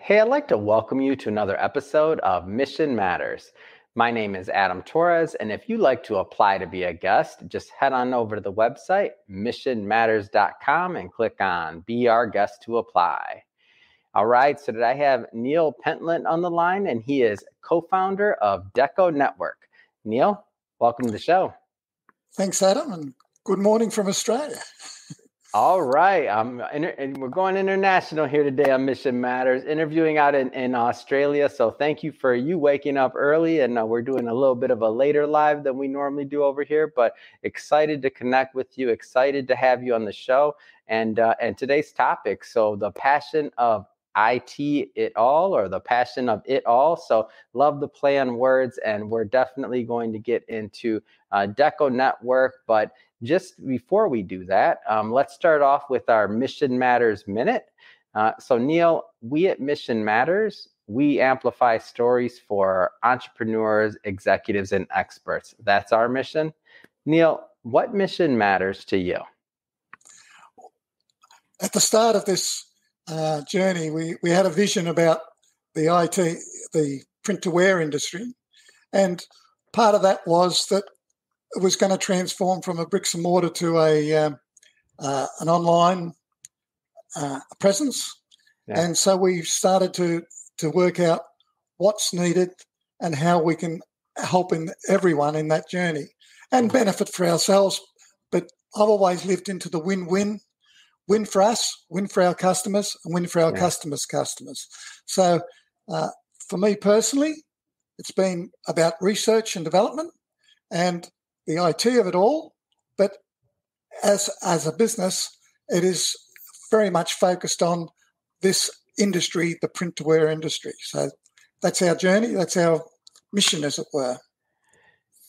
Hey, I'd like to welcome you to another episode of Mission Matters. My name is Adam Torres, and if you'd like to apply to be a guest, just head on over to the website, missionmatters.com, and click on Be Our Guest to apply. All right, so today I have Neil Pentland on the line, and he is co-founder of DecoNetwork. Neil, welcome to the show. Thanks, Adam, and good morning from Australia. All right, and we're going international here today on Mission Matters, interviewing out in Australia. So thank you for you waking up early, and we're doing a little bit of a later live than we normally do over here. But excited to connect with you, excited to have you on the show, and today's topic. So the passion of IT it all, or the passion of it all. So love the play on words, and we're definitely going to get into DecoNetwork, but just before we do that, let's start off with our Mission Matters Minute. So Neil, we at Mission Matters, we amplify stories for entrepreneurs, executives, and experts. That's our mission. Neil, what mission matters to you? At the start of this journey, we had a vision about the IT, the print-to-wear industry, and part of that was that it was going to transform from a bricks and mortar to an online presence. Yeah. And so we started to work out what's needed and how we can help everyone in that journey and benefit for ourselves. But I've always lived into the win-win, win for us, win for our customers, and win for our customers' customers. So for me personally, it's been about research and development and the IT of it all, but as a business, it is very much focused on this industry, the print-to-wear industry. So that's our journey, that's our mission, as it were.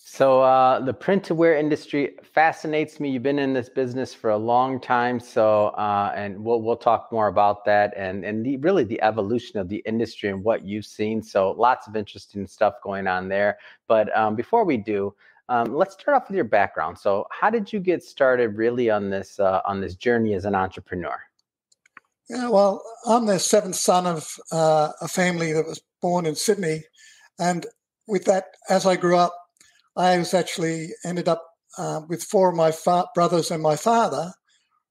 So the print-to-wear industry fascinates me. You've been in this business for a long time, so and we'll talk more about that and really the evolution of the industry and what you've seen. So lots of interesting stuff going on there. But before we do, let's start off with your background. So how did you get started really on this journey as an entrepreneur? Yeah, well, I'm the seventh son of a family that was born in Sydney. And with that, as I grew up, I was actually ended up with four of my brothers and my father.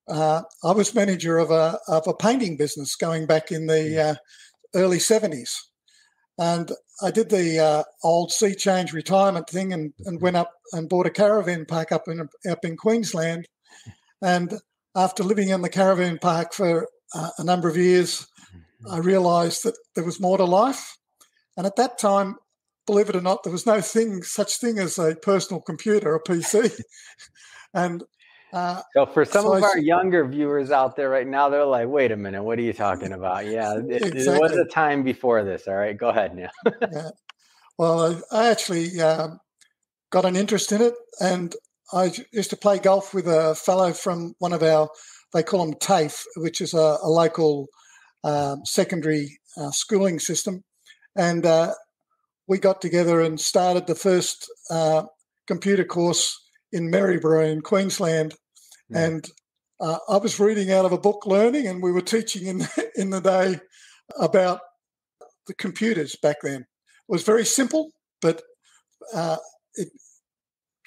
I was manager of a painting business going back in the early 70s. And I did the old sea change retirement thing and went up and bought a caravan park up in Queensland. And after living in the caravan park for a number of years, I realised that there was more to life. And at that time, believe it or not, there was no such thing as a personal computer, a PC. And so for some of our younger viewers out there right now, they're like, wait a minute, what are you talking about? Yeah, exactly. It was a time before this. All right, go ahead now. Yeah. Well, I actually got an interest in it, and I used to play golf with a fellow from one of our, they call them TAFE, which is a local secondary schooling system. And we got together and started the first computer course in Maryborough in Queensland. And I was reading out of a book learning, and we were teaching in the day about the computers back then. It was very simple, but it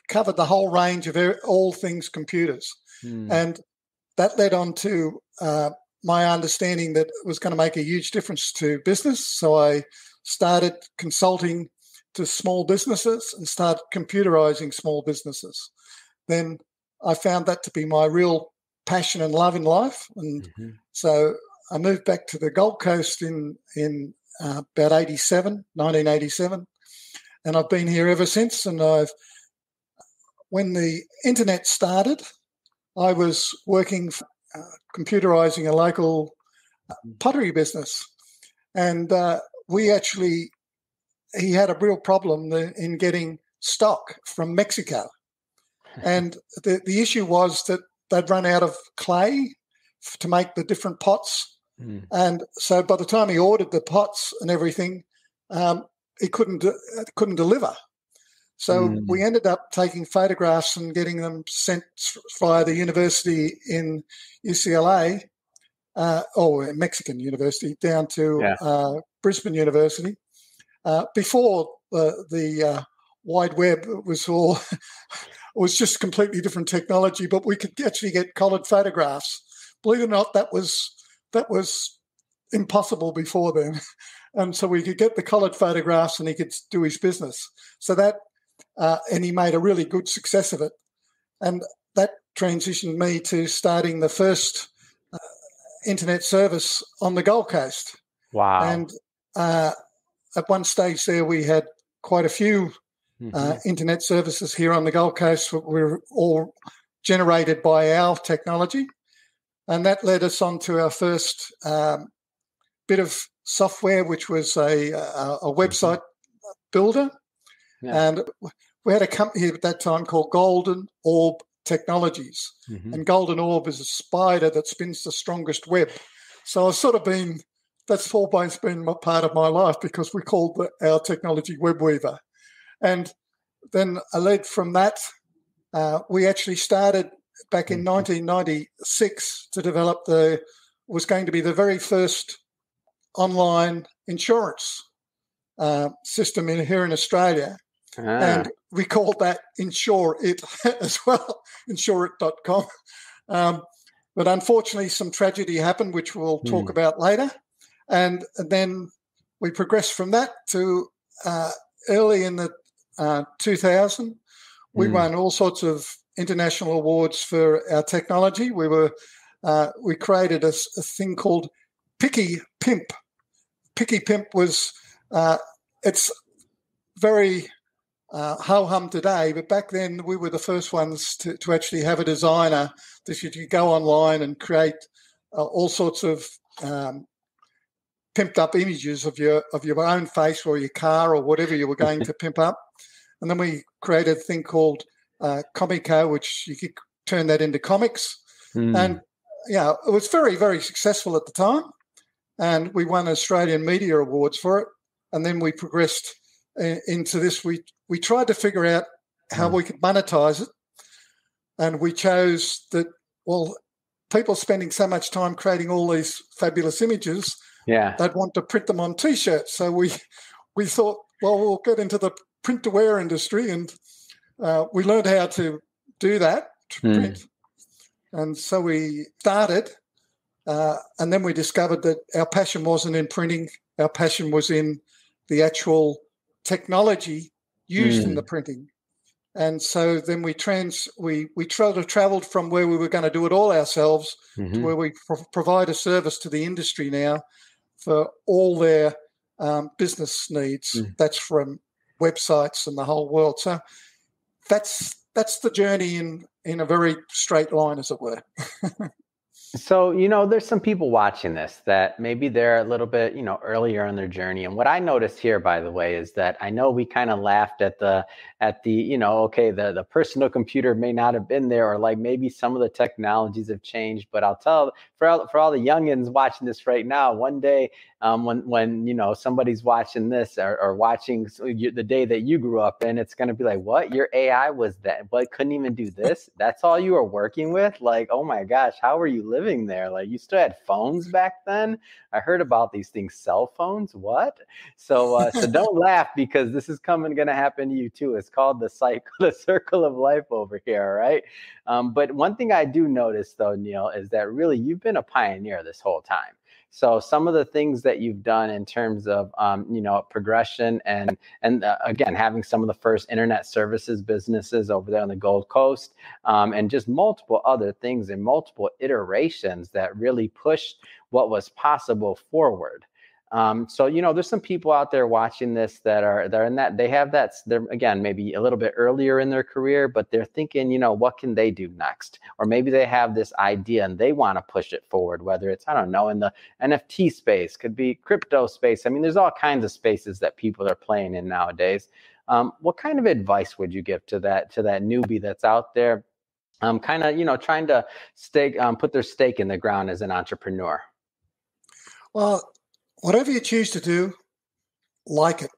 covered the whole range of all things computers. And that led on to my understanding that it was going to make a huge difference to business. So I started consulting to small businesses and started computerizing small businesses. Then I found that to be my real passion and love in life. And so I moved back to the Gold Coast in about 1987, and I've been here ever since. And when the internet started, I was working computerizing a local pottery business, and he had a real problem in getting stock from Mexico. And the issue was that they'd run out of clay to make the different pots. And so by the time he ordered the pots and everything, he couldn't deliver. So we ended up taking photographs and getting them sent via the university in UCLA Mexican university, down to Yeah. Brisbane University. Before the wide web was all, it was just completely different technology, but we could actually get coloured photographs. Believe it or not, that was impossible before then. And so we could get the coloured photographs and he could do his business. So that, and he made a really good success of it. And that transitioned me to starting the first internet service on the Gold Coast. Wow. And at one stage there, we had quite a few internet services here on the Gold Coast that were all generated by our technology. And that led us on to our first bit of software, which was a website builder. Yeah. And we had a company at that time called Golden Orb Technologies. And Golden Orb is a spider that spins the strongest web. So I've sort of been, that's always been part of my life, because we called our technology Web Weaver. And then I led from that. We actually started back in 1996 to develop was going to be the very first online insurance system here in Australia. And we called that Insure It as well, insureit.com. But unfortunately, some tragedy happened, which we'll talk about later. And then we progressed from that to early in the 2000. We won all sorts of international awards for our technology. We created a thing called Picky Pimp. Picky Pimp was, it's very ho-hum today, but back then we were the first ones to actually have a designer that you could go online and create all sorts of pimped up images of your own face or your car or whatever you were going to pimp up. And then we created a thing called Comico, which you could turn that into comics. And it was very, very successful at the time. And we won Australian Media Awards for it. And then we progressed into this. We tried to figure out how we could monetize it. And we chose that, well, people spending so much time creating all these fabulous images, they'd want to print them on T-shirts. So we thought, well, we'll get into the print-to-wear industry. And we learned how to do that, to print. And so we started. And then we discovered that our passion wasn't in printing. Our passion was in the actual technology used in the printing. And so then we traveled from where we were going to do it all ourselves to where we provide a service to the industry now for all their business needs. That's from websites and the whole world. So that's the journey in a very straight line, as it were. So, there's some people watching this that maybe they're a little bit, earlier in their journey. And what I noticed here, by the way, is that I know we kind of laughed at the, the personal computer may not have been there, or like maybe some of the technologies have changed. But I'll tell for all the youngins watching this right now, one day when somebody's watching this or watching the day that you grew up in, it's going to be like, what? Your AI was that, but couldn't even do this? That's all you were working with? Like, oh my gosh, how were you living there? Like, you still had phones back then? I heard about these things, cell phones. What? So don't laugh, because this is going to happen to you too. It's called the circle of life over here. All right. But one thing I do notice though, Neil, is that really you've been a pioneer this whole time. So some of the things that you've done in terms of, progression and again, having some of the first internet services businesses over there on the Gold Coast, and just multiple other things and multiple iterations that really pushed what was possible forward. So, there's some people out there watching this they're in that, they're again, maybe a little bit earlier in their career, but they're thinking, what can they do next? Or maybe they have this idea and they want to push it forward, whether it's, I don't know, in the NFT space, could be crypto space. I mean, there's all kinds of spaces that people are playing in nowadays. What kind of advice would you give to that newbie that's out there, trying to put their stake in the ground as an entrepreneur? Well, whatever you choose to do, like it.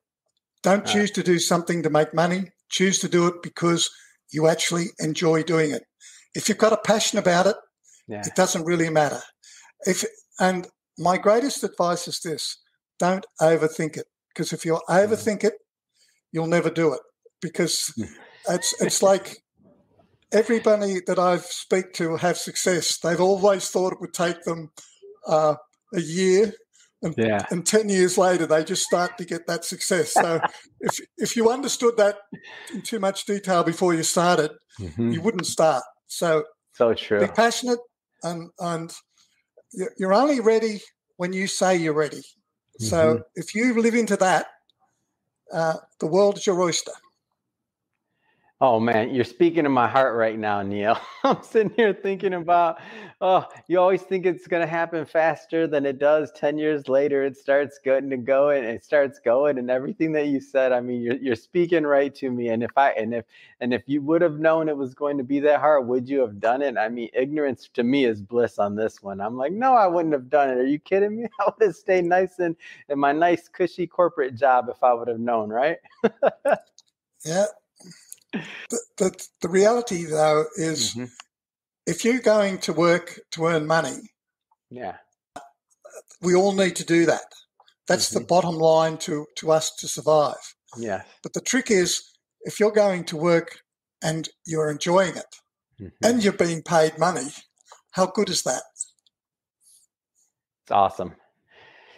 Don't choose to do something to make money. Choose to do it because you actually enjoy doing it. If you've got a passion about it, it doesn't really matter. If And my greatest advice is this: don't overthink it, because if you overthink it, you'll never do it. Because it's like everybody that I speak to have success. They've always thought it would take them a year, and 10 years later, they just start to get that success. So if you understood that in too much detail before you started, you wouldn't start. So true. Be passionate, and you're only ready when you say you're ready. So if you live into that, the world is your oyster. Oh man, you're speaking to my heart right now, Neil. I'm sitting here thinking about, you always think it's going to happen faster than it does. 10 years later, it starts getting to go, and it starts going, and everything that you said, I mean, you're speaking right to me. And if you would have known it was going to be that hard, would you have done it? I mean, ignorance to me is bliss on this one. I'm like, no, I wouldn't have done it. Are you kidding me? I would have stayed nice in my nice cushy corporate job if I would have known, right? Yeah. The reality, though, is if you're going to work to earn money, we all need to do that. That's the bottom line to us to survive. Yeah. But the trick is, if you're going to work and you're enjoying it and you're being paid money, how good is that? It's awesome.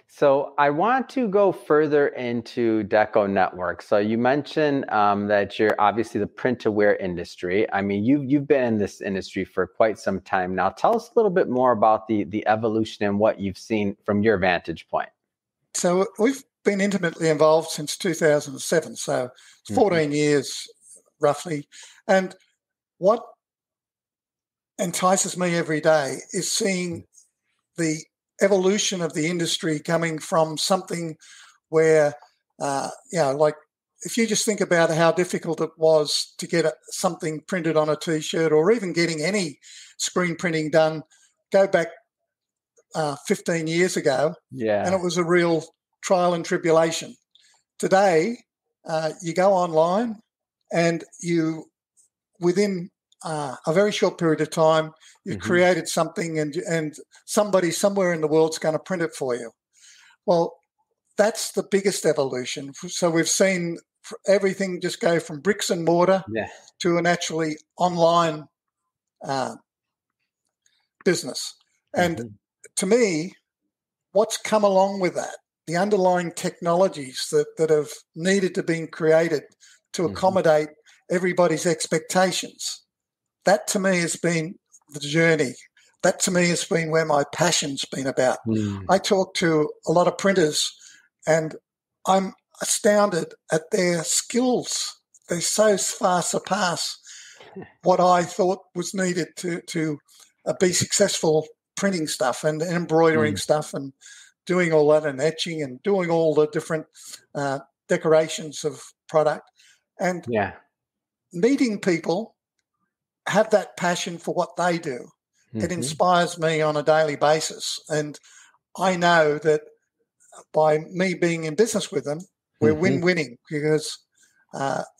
So I want to go further into DecoNetwork. So you mentioned that you're obviously the print-to-wear industry. I mean, you've been in this industry for quite some time now. Tell us a little bit more about the evolution and what you've seen from your vantage point. So we've been intimately involved since 2007. So it's 14 years roughly. And what entices me every day is seeing the evolution of the industry coming from something where, like if you just think about how difficult it was to get something printed on a T-shirt, or even getting any screen printing done, go back 15 years ago, and it was a real trial and tribulation. Today, you go online and within a very short period of time, you've created something, and somebody somewhere in the world's going to print it for you. Well, that's the biggest evolution. So we've seen everything just go from bricks and mortar to an actually online business. And to me, what's come along with that, the underlying technologies that have needed to be created to accommodate everybody's expectations, that to me has been the journey. That to me has been where my passion's been about. I talk to a lot of printers and I'm astounded at their skills. They so far surpass what I thought was needed to be successful printing stuff and embroidering stuff and doing all that, and etching and doing all the different decorations of product. And meeting people have that passion for what they do. It inspires me on a daily basis. And I know that by me being in business with them, we're win-winning, because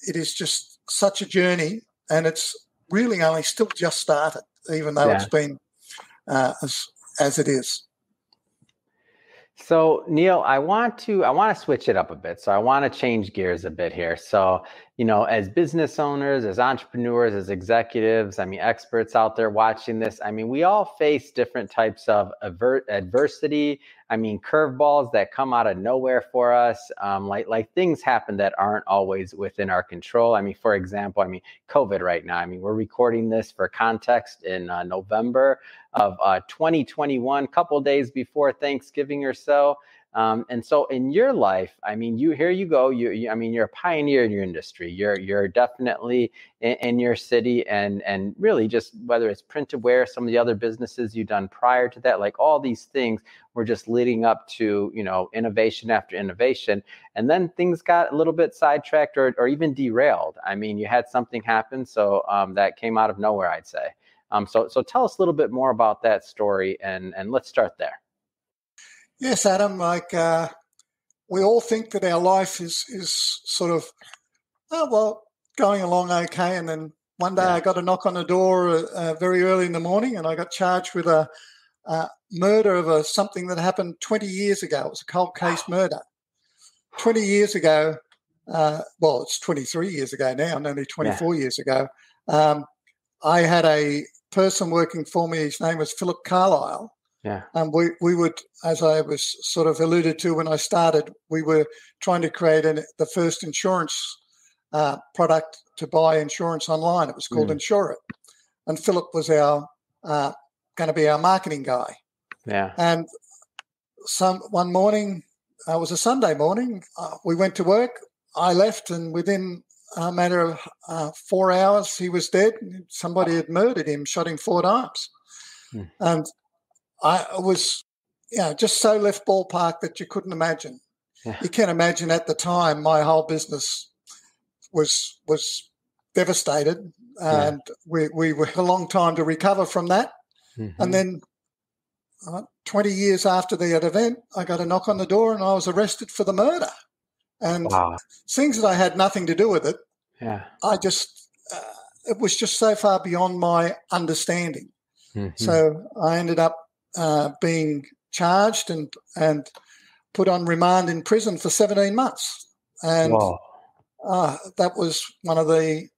it is just such a journey, and it's really only still just started, even though it's been as it is. So Neil, I want to switch it up a bit. So I want to change gears a bit here. So, as business owners, as entrepreneurs, as executives, experts out there watching this, we all face different types of adversity. Curveballs that come out of nowhere for us. Like things happen that aren't always within our control. For example, COVID right now. We're recording this for context in November of 2021, couple days before Thanksgiving or so. And so in your life, here you go. You're a pioneer in your industry. You're definitely in your city, and really just whether it's print to wear, some of the other businesses you've done prior to that, like all these things were just leading up to, innovation after innovation. And then things got a little bit sidetracked or even derailed. You had something happen. So that came out of nowhere, I'd say. So tell us a little bit more about that story, and let's start there. Yes, Adam, we all think that our life is sort of, going along okay. And then one day I got a knock on the door very early in the morning, and I got charged with a murder of something that happened 20 years ago. It was a cold case murder. 20 years ago, well, it's 23 years ago now, nearly 24 years ago, I had a person working for me. His name was Philip Carlisle. Yeah. And we would, as I was sort of alluded to when I started, we were trying to create the first insurance product to buy insurance online. It was called Insure It. And Philip was going to be our marketing guy. Yeah. And one morning, it was a Sunday morning, we went to work. I left, and within a matter of 4 hours, he was dead. Somebody had murdered him, shot him 4 times. And I was, just so left ballpark that you couldn't imagine. Yeah. You can't imagine at the time my whole business was devastated, and we were a long time to recover from that. And then 20 years after that event, I got a knock on the door and I was arrested for the murder. And things that I had nothing to do with it, I just, it was just so far beyond my understanding. So I ended up being charged and put on remand in prison for 17 months. And that was one of the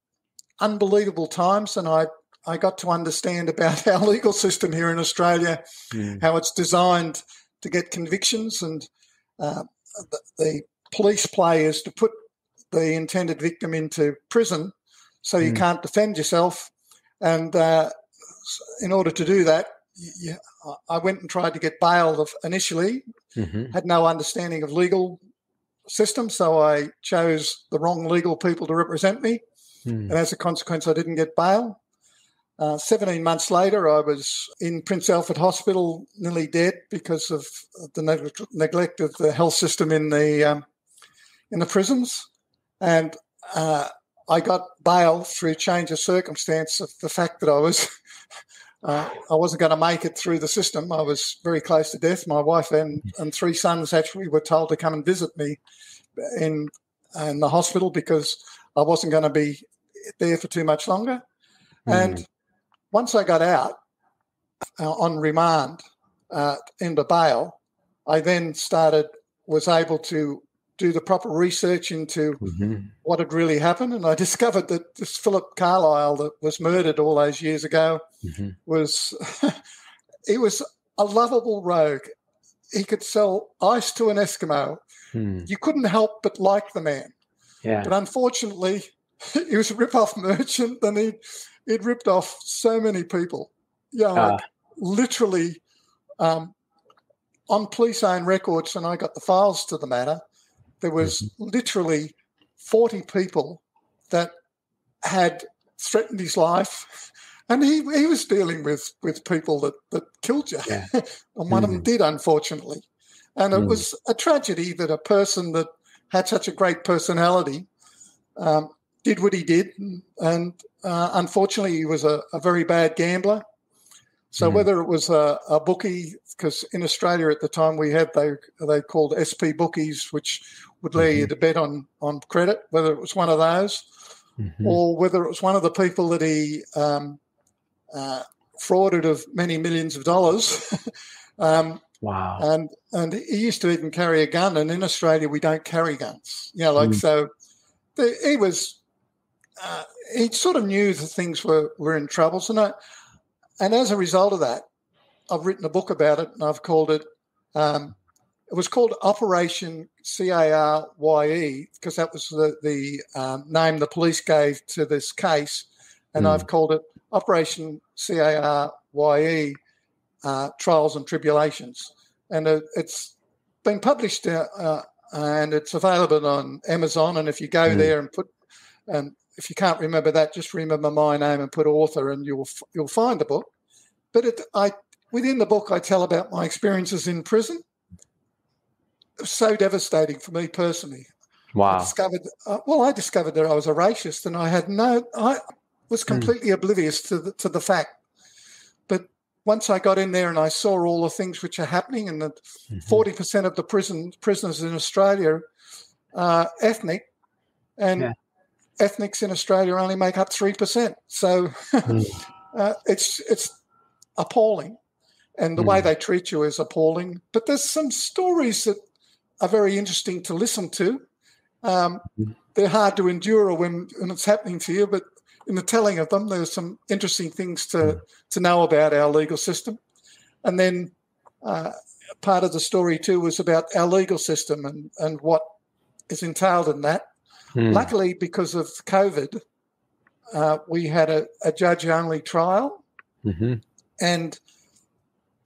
unbelievable times. And I got to understand about our legal system here in Australia, how it's designed to get convictions, and the police play is to put the intended victim into prison so you can't defend yourself. And in order to do that, I went and tried to get bail initially, had no understanding of legal system, so I chose the wrong legal people to represent me. And as a consequence, I didn't get bail. 17 months later, I was in Prince Alfred Hospital, nearly dead because of the neglect of the health system in the prisons. And I got bail through change of circumstance of the fact that I wasn't going to make it through the system. I was very close to death. My wife and 3 sons actually were told to come and visit me in the hospital because I wasn't going to be there for too much longer. And once I got out on remand into bail, I then was able to do the proper research into what had really happened. And I discovered that this Philip Carlisle that was murdered all those years ago he was a lovable rogue. He could sell ice to an Eskimo. You couldn't help but like the man. Yeah. But unfortunately, he was a rip-off merchant, and he'd ripped off so many people. Literally on police-owned records, and I got the files to the matter, there was literally 40 people that had threatened his life, and he was dealing with people that killed you. Yeah. And one of them did, unfortunately. And it was a tragedy that a person that had such a great personality did what he did. And unfortunately, he was a very bad gambler. So whether it was a bookie, because in Australia at the time we had they called SP bookies, which would allow you to bet on credit, whether it was one of those, or whether it was one of the people that he frauded of many millions of dollars. Wow. And he used to even carry a gun, and in Australia we don't carry guns. So he was he sort of knew that things were in trouble. So and as a result of that, I've written a book about it, and I've called it, it was called Operation CARYE, because that was the name the police gave to this case. And I've called it Operation CARYE, Trials and Tribulations. And it's been published and it's available on Amazon. And if you go there and if you can't remember that, just remember my name and put author, and you'll find the book. But within the book, I tell about my experiences in prison. It was so devastating for me personally. Wow! I discovered that I was a racist, and I was completely oblivious to the fact. But once I got in there and I saw all the things which are happening, and that 40% of the prisoners in Australia are ethnic, and ethnics in Australia only make up 3%. So it's appalling. and the way they treat you is appalling. But there's some stories that are very interesting to listen to. They're hard to endure when it's happening to you, but in the telling of them, there's some interesting things to know about our legal system. And then part of the story too was about our legal system and what is entailed in that. Luckily, because of COVID, we had a judge-only trial, and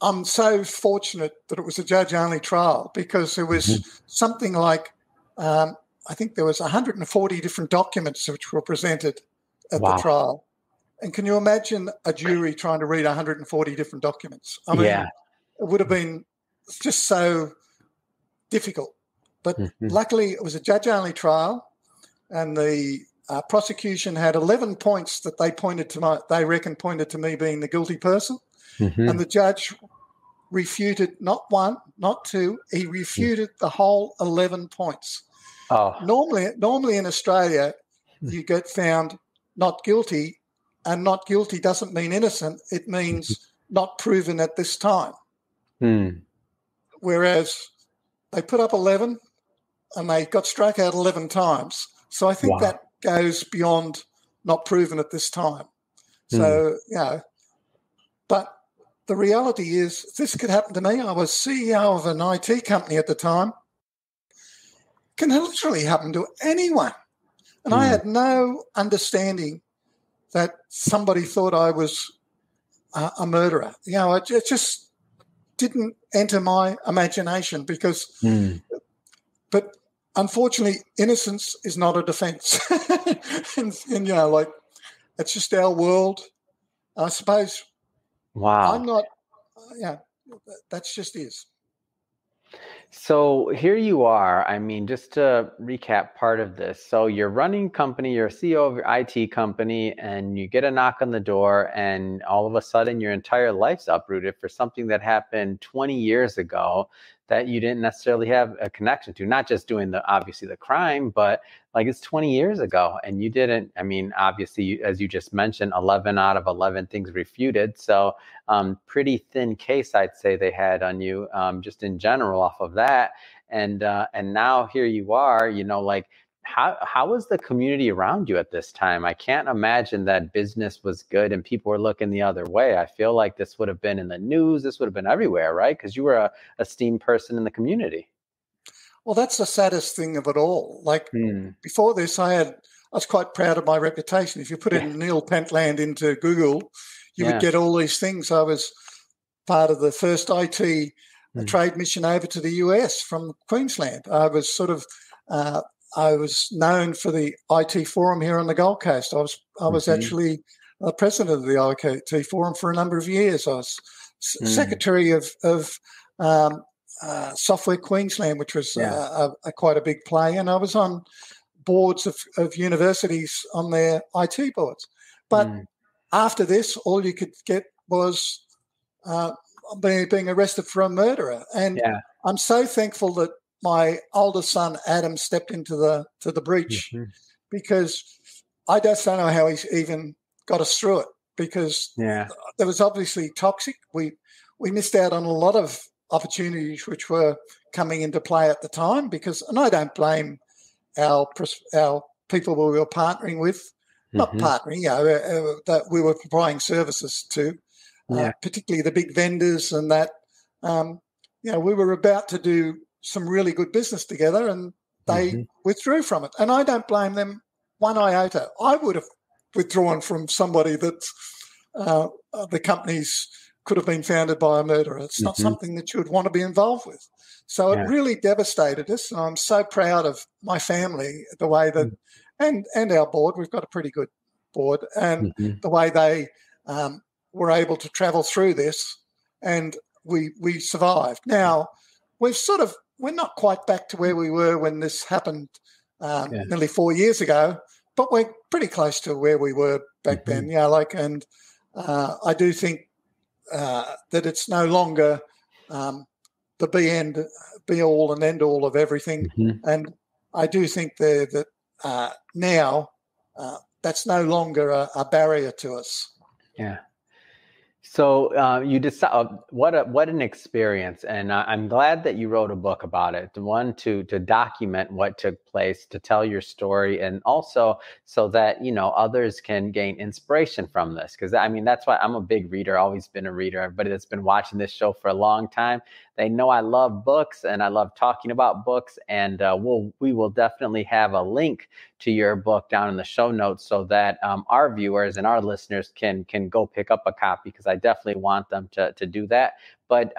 I'm so fortunate that it was a judge-only trial because there was something like, I think there was 140 different documents which were presented at the trial. And can you imagine a jury trying to read 140 different documents? I mean, it would have been just so difficult. But luckily, it was a judge-only trial, and the prosecution had 11 points that they reckon pointed to me being the guilty person. And the judge refuted not one, not two. He refuted the whole 11 points. Normally in Australia, you get found not guilty, and not guilty doesn't mean innocent. It means not proven at this time. Whereas they put up 11 and they got struck out 11 times. So I think that goes beyond not proven at this time. So, but the reality is this could happen to me. I was CEO of an IT company at the time. It can literally happen to anyone. And I had no understanding that somebody thought I was a murderer. It just didn't enter my imagination because, but unfortunately, innocence is not a defence. and it's just our world. I suppose. I'm not, that's just is. So here you are. I mean, just to recap part of this. So you're running a company, you're a CEO of your IT company, and you get a knock on the door, and all of a sudden your entire life's uprooted for something that happened 20 years ago that you didn't necessarily have a connection to. Not just doing obviously the crime, but like it's 20 years ago and you didn't. I mean, obviously, as you just mentioned, 11 out of 11 things refuted. So pretty thin case, I'd say they had on you, just in general off of that. And now here you are, how was the community around you at this time? I can't imagine that business was good and people were looking the other way. I feel like this would have been in the news. This would have been everywhere, right? Because you were a esteemed person in the community. Well, that's the saddest thing of it all. Like before this, I was quite proud of my reputation. If you put in Neil Pentland into Google, you would get all these things. I was part of the first IT trade mission over to the US from Queensland. I was I was known for the IT forum here on the Gold Coast. I was actually president of the IT forum for a number of years. I was secretary of Software Queensland, which was quite a big play, and I was on boards of universities on their IT boards. But after this, all you could get was being arrested for a murderer. And I'm so thankful that my oldest son, Adam, stepped into the breach because I just don't know how he's even got us through it because there was obviously toxic. We missed out on a lot of opportunities which were coming into play at the time and I don't blame our people we were partnering with, not partnering, that we were providing services to, particularly the big vendors and that, we were about to do some really good business together and they withdrew from it. And I don't blame them one iota. I would have withdrawn from somebody that the companies could have been founded by a murderer. It's not something that you would want to be involved with. So it really devastated us. And I'm so proud of my family, the way that, and our board, we've got a pretty good board, and the way they were able to travel through this and we survived. Now, we're not quite back to where we were when this happened nearly 4 years ago, but we're pretty close to where we were back then. And I do think that it's no longer the be all and end all of everything. And I do think that now that's no longer a barrier to us. Yeah. So you decide what an experience, and I'm glad that you wrote a book about it. One, to document what took place, to tell your story, and also so that others can gain inspiration from this. Because I mean, that's why I'm a big reader, always been a reader. Everybody that's been watching this show for a long time, they know I love books and I love talking about books. And we will definitely have a link to your book down in the show notes so that our viewers and our listeners can go pick up a copy, because I definitely want them to do that. But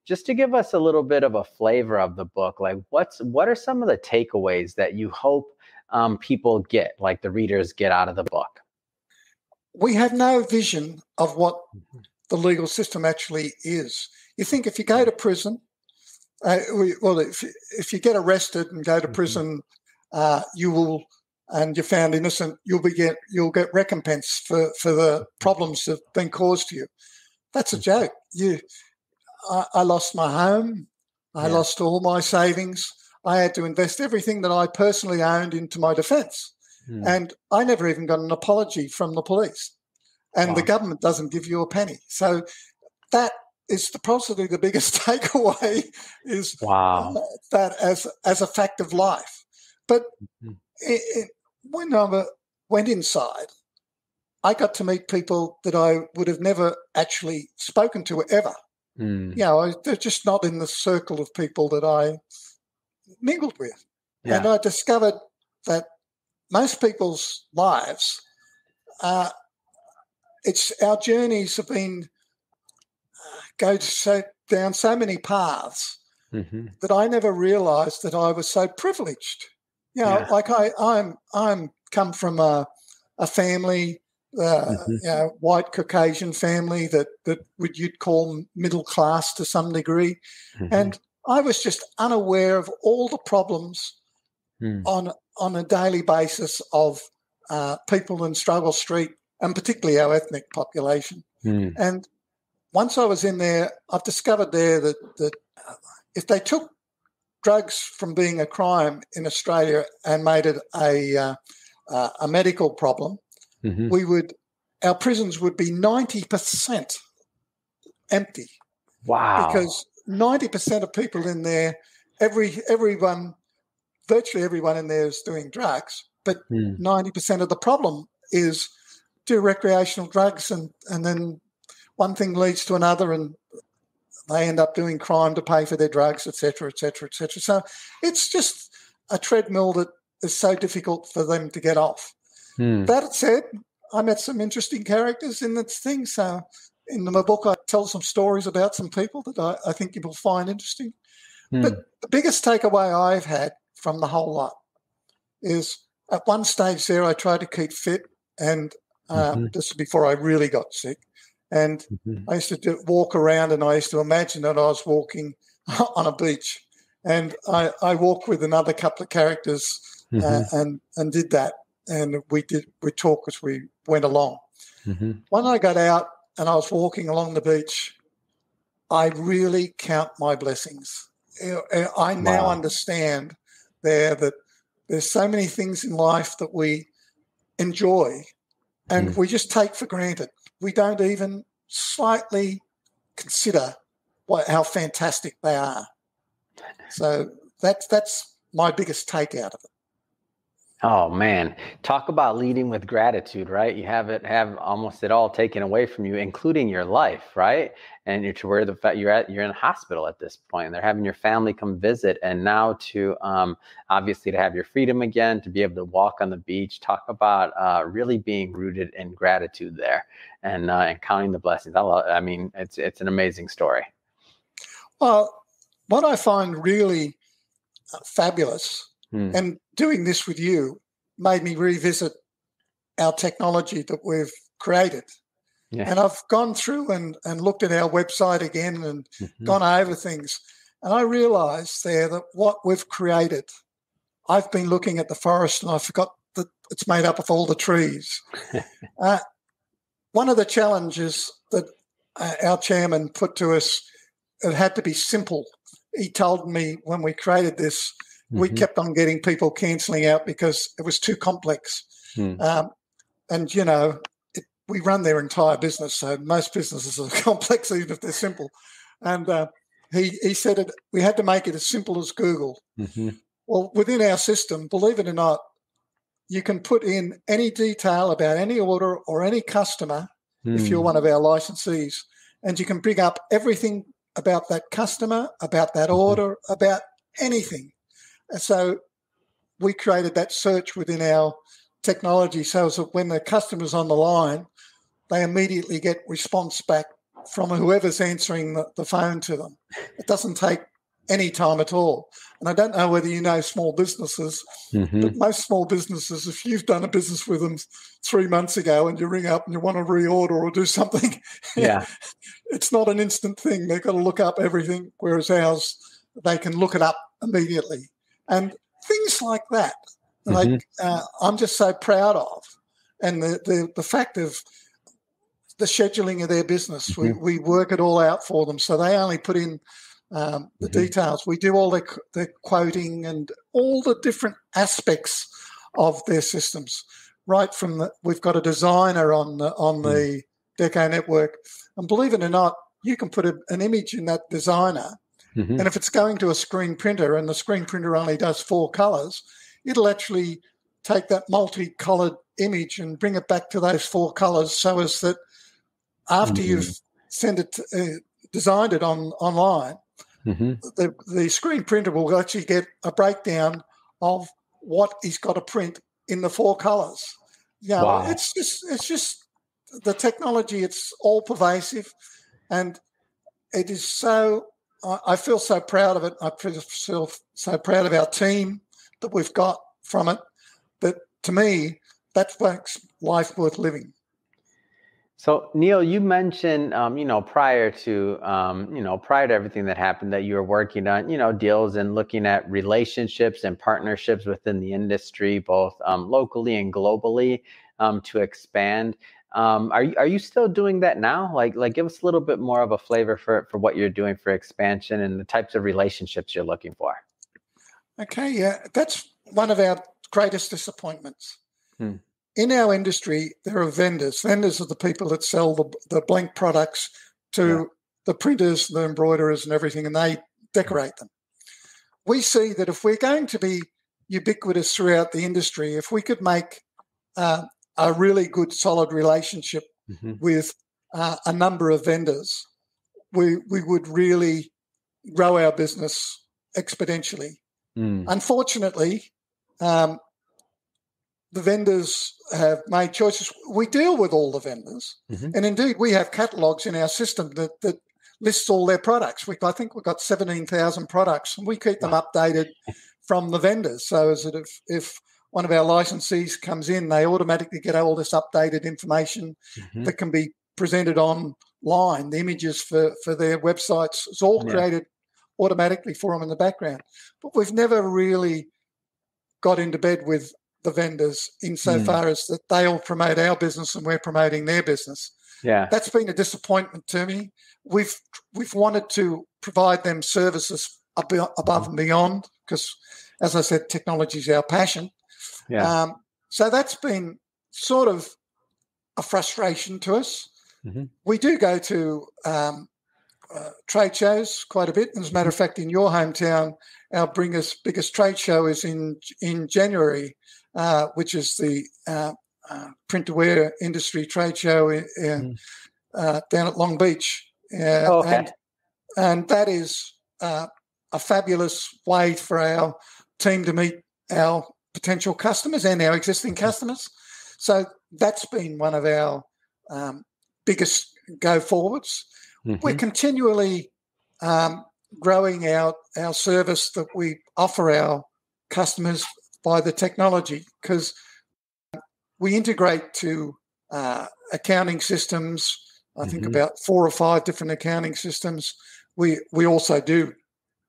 just to give us a little bit of a flavor of the book, like what are some of the takeaways that you hope people get, like the readers get out of the book? We have no vision of what the legal system actually is. You think if you go to prison, if you get arrested and go to prison, you will, and you're found innocent, you'll get recompense for the problems that have been caused to you. That's a joke. I lost my home. I lost all my savings. I had to invest everything that I personally owned into my defence. And I never even got an apology from the police. And the government doesn't give you a penny. So that is possibly the biggest takeaway, is that as a fact of life. But when I went inside, I got to meet people that I would have never actually spoken to ever. They're just not in the circle of people that I mingled with. And I discovered that most people's lives, our journeys have been down so many paths that I never realised that I was so privileged. Like I'm come from a family, white Caucasian family that you'd call middle class to some degree, and I was just unaware of all the problems on a daily basis of people in Struggle Street, and particularly our ethnic population. And once I was in there, I've discovered there that if they took drugs from being a crime in Australia and made it a medical problem, our prisons would be 90% empty. Wow! Because 90% of people in there, virtually everyone in there is doing drugs, but 90% of the problem is do recreational drugs, and then one thing leads to another, and they end up doing crime to pay for their drugs, et cetera, et cetera, et cetera. So it's just a treadmill that is so difficult for them to get off. That said, I met some interesting characters in this thing. So in my book, I tell some stories about some people that I think you will find interesting. But the biggest takeaway I've had from the whole lot is at one stage there I tried to keep fit, and this is before I really got sick. And I used to walk around, and I used to imagine that I was walking on a beach. And I walked with another couple of characters and did that. And we talked as we went along. When I got out and I was walking along the beach, I really count my blessings. I now understand that there's so many things in life that we enjoy and we just take for granted. We don't even slightly consider how fantastic they are. So that's my biggest take out of it. Oh man, talk about leading with gratitude, right? You have almost it all taken away from you, including your life, right? And you're to where the fact you're in a hospital at this point, and they're having your family come visit, and now to obviously to have your freedom again, to be able to walk on the beach. Talk about really being rooted in gratitude there, and counting the blessings. I mean, it's an amazing story. Well, what I find really fabulous. And doing this with you made me revisit our technology that we've created. Yeah. And I've gone through and looked at our website again and gone over things. And I realised there that what we've created, I've been looking at the forest and I forgot that it's made up of all the trees. One of the challenges that our chairman put to us, it had to be simple. He told me when we created this, we kept on getting people cancelling out because it was too complex. And, we run their entire business. So most businesses are complex, even if they're simple. And he said we had to make it as simple as Google. Mm-hmm. Well, within our system, believe it or not, you can put in any detail about any order or any customer if you're one of our licensees, and you can bring up everything about that customer, about that order, about anything. And so we created that search within our technology so that when the customer's on the line, they immediately get response back from whoever's answering the phone to them. It doesn't take any time at all. And I don't know whether you know small businesses, but most small businesses, if you've done a business with them 3 months ago and you ring up and you want to reorder or do something, it's not an instant thing. They've got to look up everything, whereas ours, they can look it up immediately. And things like that, I'm just so proud of. And the fact of the scheduling of their business, we work it all out for them. So they only put in the details. We do all the quoting and all the different aspects of their systems. Right from we've got a designer on the DecoNetwork, and believe it or not, you can put an image in that designer, and if it's going to a screen printer and the screen printer only does 4 colours, it'll actually take that multicoloured image and bring it back to those 4 colours, so as that after you've designed it online, the screen printer will actually get a breakdown of what he's got to print in the 4 colours. Wow. It's just the technology. It's all pervasive, and it is so. I feel so proud of it. I feel so proud of our team that we've got from it. That to me, that makes life worth living. So, Neil, you mentioned, prior to everything that happened, that you were working on, deals and looking at relationships and partnerships within the industry, both locally and globally, to expand. Are you still doing that now? Like, give us a little bit more of a flavor for what you're doing for expansion and the types of relationships you're looking for. Okay, yeah, that's one of our greatest disappointments. In our industry, there are vendors. Vendors are the people that sell the blank products to the printers, the embroiderers and everything, and they decorate them. We see that if we're going to be ubiquitous throughout the industry, if we could make a really good, solid relationship with a number of vendors, we would really grow our business exponentially. Unfortunately, the vendors have made choices. We deal with all the vendors, and indeed we have catalogues in our system that lists all their products. I think we've got 17,000 products, and we keep them updated from the vendors. So as that if one of our licensees comes in, they automatically get all this updated information that can be presented online. The images for their websites, it's all created automatically for them in the background. But we've never really got into bed with the vendors insofar as that they all promote our business and we're promoting their business. Yeah, that's been a disappointment to me. We've wanted to provide them services above and beyond because, as I said, technology is our passion. Yeah. So that's been sort of a frustration to us. We do go to trade shows quite a bit. As a matter of fact, in your hometown, our biggest trade show is in January, which is the print-to-wear industry trade show down at Long Beach. And that is a fabulous way for our team to meet our potential customers and our existing customers. So that's been one of our biggest go-forwards. We're continually growing our service that we offer our customers by the technology, because we integrate to accounting systems. I think about 4 or 5 different accounting systems. We also do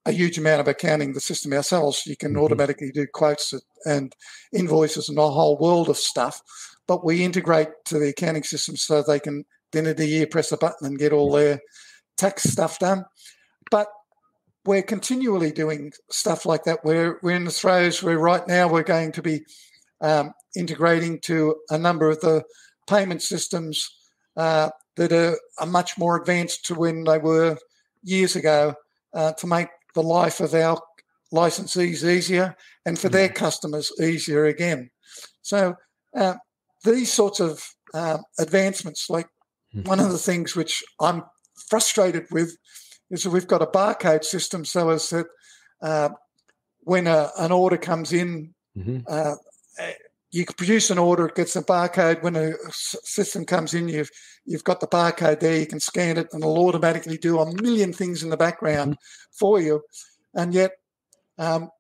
a huge amount of accounting the system ourselves. You can automatically do quotes and invoices and a whole world of stuff. But we integrate to the accounting system so they can, at the end of the year, press a button and get all their tax stuff done. But we're continually doing stuff like that. We're in the throes where right now we're going to be integrating to a number of the payment systems that are much more advanced to when they were years ago to make the life of our licensees easier and for their customers easier again. So these sorts of advancements, like one of the things which I'm frustrated with is that we've got a barcode system so as that when an order comes in, you can produce an order, it gets a barcode. When a system comes in, you've got the barcode there, you can scan it and it'll automatically do a million things in the background for you. And yet our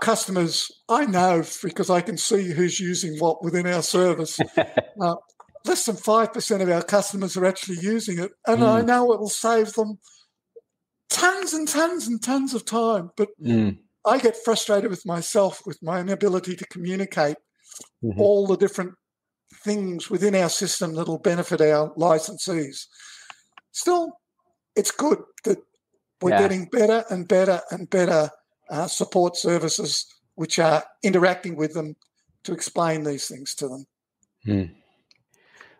customers, I know because I can see who's using what within our service, less than 5% of our customers are actually using it. And I know it will save them tons and tons and tons of time. But I get frustrated with myself, with my inability to communicate all the different things within our system that will benefit our licensees. Still, it's good that we're getting better and better and better support services which are interacting with them to explain these things to them.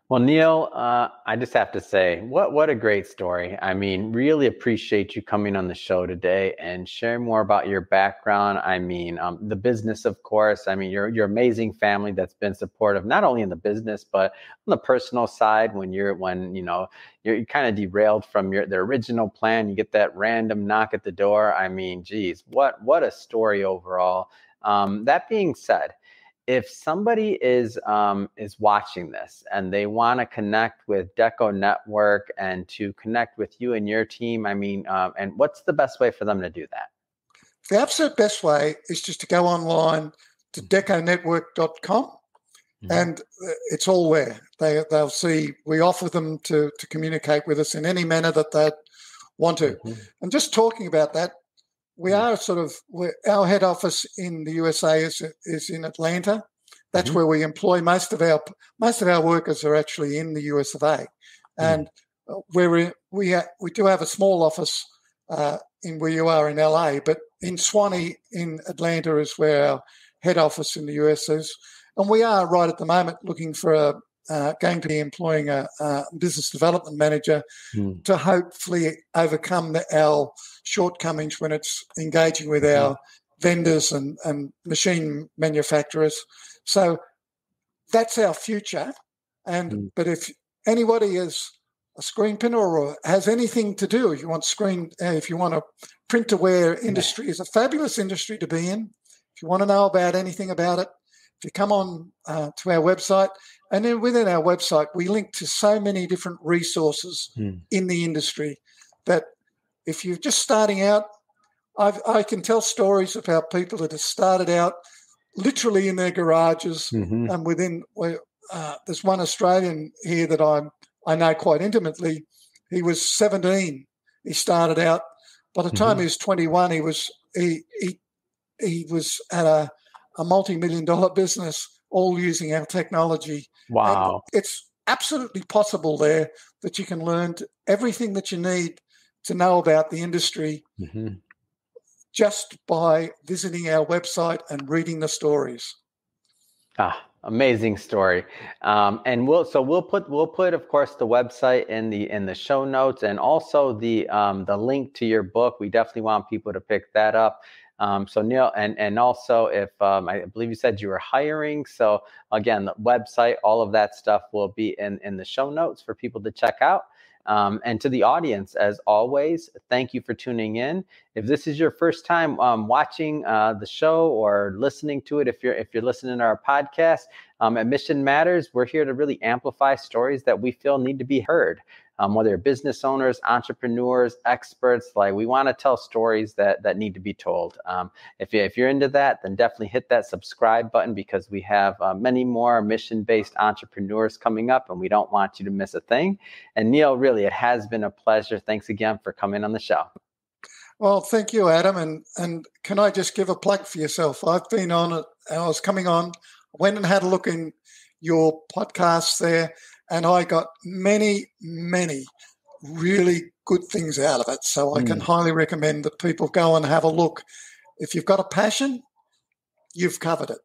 Well, Neil, I just have to say, what a great story. I mean, really appreciate you coming on the show today and sharing more about your background. I mean, the business, of course. I mean, your amazing family that's been supportive, not only in the business, but on the personal side when you're kind of derailed from the original plan, you get that random knock at the door. I mean, geez, what a story overall. That being said, if somebody is watching this and they want to connect with DecoNetwork and to connect with you and your team, I mean, and what's the best way for them to do that? The absolute best way is just to go online to DecoNetwork.com and it's all there. They'll see we offer them to communicate with us in any manner that they want to. And just talking about that, we are our head office in the USA is in Atlanta. That's where we employ most of our workers are actually in the US of A, and we do have a small office in where you are in LA, but in Swanee in Atlanta is where our head office in the US is, and we are right at the moment looking for going to be employing a business development manager to hopefully overcome our shortcomings when it's engaging with our vendors and machine manufacturers. So that's our future. But if anybody is a screen printer or has anything to do, if you want a print-to-wear industry is a fabulous industry to be in. If you want to know about anything about it, if you come on to our website, and then within our website, we link to so many different resources in the industry that if you're just starting out, I can tell stories about people that have started out literally in their garages, and there's one Australian here that I know quite intimately. He was 17. He started out. By the time he was 21, he was at a multi-million-dollar business, all using our technology. Wow. And it's absolutely possible there that you can learn everything that you need to know about the industry just by visiting our website and reading the stories. Amazing story. And we'll put of course the website in the show notes, and also the link to your book. We definitely want people to pick that up. So Neil, and also if I believe you said you were hiring. So again, the website, all of that stuff will be in the show notes for people to check out. And to the audience, as always, thank you for tuning in. If this is your first time watching the show or listening to it, if you're listening to our podcast, at Mission Matters, we're here to really amplify stories that we feel need to be heard. Whether business owners, entrepreneurs, experts, like we want to tell stories that need to be told. If you're into that, then definitely hit that subscribe button, because we have many more mission-based entrepreneurs coming up, and we don't want you to miss a thing. And Neil, really, it has been a pleasure. Thanks again for coming on the show. Well, thank you, Adam. And can I just give a plug for yourself? I've been on it. I was coming on, went and had a look in your podcasts there, and I got many, many really good things out of it. So I can highly recommend that people go and have a look. If you've got a passion, you've covered it.